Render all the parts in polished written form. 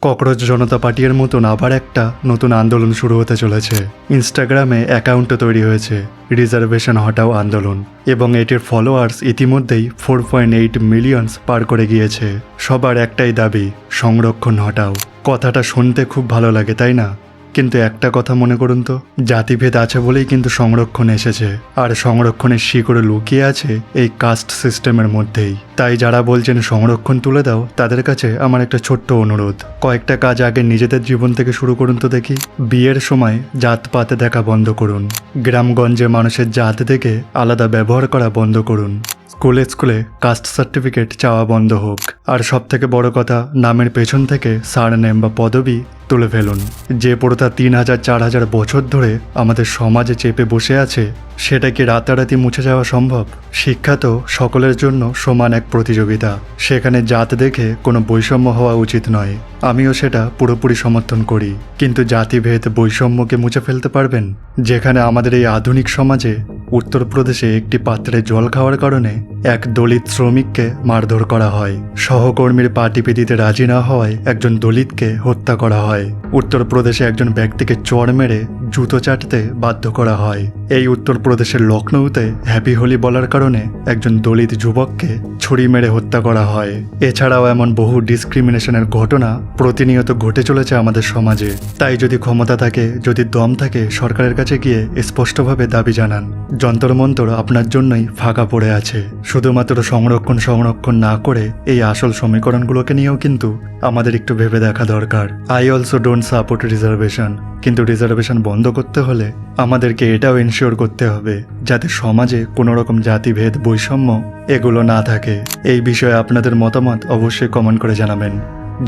Cockroach জনতা পার্টির মতন আবার একটা নতুন আন্দোলন শুরু হতে চলেছে। ইনস্টাগ্রামে অ্যাকাউন্টও তৈরি হয়েছে রিজার্ভেশন হটাও আন্দোলন, এবং এটির ফলোয়ার্স ইতিমধ্যেই 4.8 মিলিয়নস পার করে গিয়েছে। সবার একটাই দাবি, সংরক্ষণ হটাও। কথাটা শুনতে খুব ভালো লাগে, তাই না? কিন্তু একটা কথা মনে করুন তো, জাতিভেদ আছে বলেই কিন্তু সংরক্ষণ এসেছে, আর সংরক্ষণের শিকড়ে লুকিয়ে আছে এই কাস্ট সিস্টেমের মধ্যেই। তাই যারা বলছেন সংরক্ষণ তুলে দাও, তাদের কাছে আমার একটা ছোট্ট অনুরোধ, কয়েকটা কাজ আগে নিজেদের জীবন থেকে শুরু করুন তো দেখি। বিয়ের সময় জাতপাতে দেখা বন্ধ করুন। গ্রামগঞ্জে মানুষের জাত দেখে আলাদা ব্যবহার করা বন্ধ করুন। স্কুলে স্কুলে কাস্ট সার্টিফিকেট চাওয়া বন্ধ হোক। আর সব থেকে বড় কথা, নামের পেছন থেকে সারনেম বা পদবি তুলে ফেলুন। যে প্রথা 3000-4000 বছর ধরে আমাদের সমাজে চেপে বসে আছে, সেটা কি রাতারাতি মুছে যাওয়া সম্ভব? শিক্ষা তো সকলের জন্য সমান এক প্রতিযোগিতা, সেখানে জাত দেখে কোনো বৈষম্য হওয়া উচিত নয়। আমিও সেটা পুরোপুরি সমর্থন করি, কিন্তু জাতিভেদ বৈষম্যকে মুছে ফেলতে পারবেন? যেখানে আমাদের এই আধুনিক সমাজে উত্তরপ্রদেশে একটি পাত্রে জল খাওয়ার কারণে এক দলিত শ্রমিককে মারধর করা হয়, সহকর্মীর পা টিপে দিতে রাজি না হওয়ায় একজন দলিতকে হত্যা করা হয়, উত্তরপ্রদেশে একজন ব্যক্তিকে চড় মেরে জুতো চাটতে বাধ্য করা হয়, এই উত্তরপ্রদেশের লখনৌতে হ্যাপি হোলি বলার কারণে একজন দলিত যুবককে ছুরি মেরে হত্যা করা হয়। এছাড়াও এমন বহু ডিসক্রিমিনেশনের ঘটনা প্রতিনিয়ত ঘটে চলেছে আমাদের সমাজে। তাই যদি ক্ষমতা থাকে, যদি দম থাকে, সরকারের কাছে গিয়ে স্পষ্টভাবে দাবি জানান। যন্তর মন্তর আপনার জন্যই ফাঁকা পড়ে আছে। শুধুমাত্র সংরক্ষণ না করে এই আসল সমীকরণগুলোকে নিয়েও কিন্তু আমাদের একটু ভেবে দেখা দরকার। I also don't support reservation, কিন্তু রিজার্ভেশন বন্ধ করতে হলে আমাদেরকে এটাও এনশিওর করতে হবে যাতে সমাজে কোনো রকম জাতিভেদ বৈষম্য এগুলো না থাকে। এই বিষয়ে আপনাদের মতামত অবশ্যই কমেন্ট করে জানাবেন।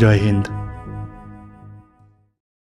জয় হিন্দ।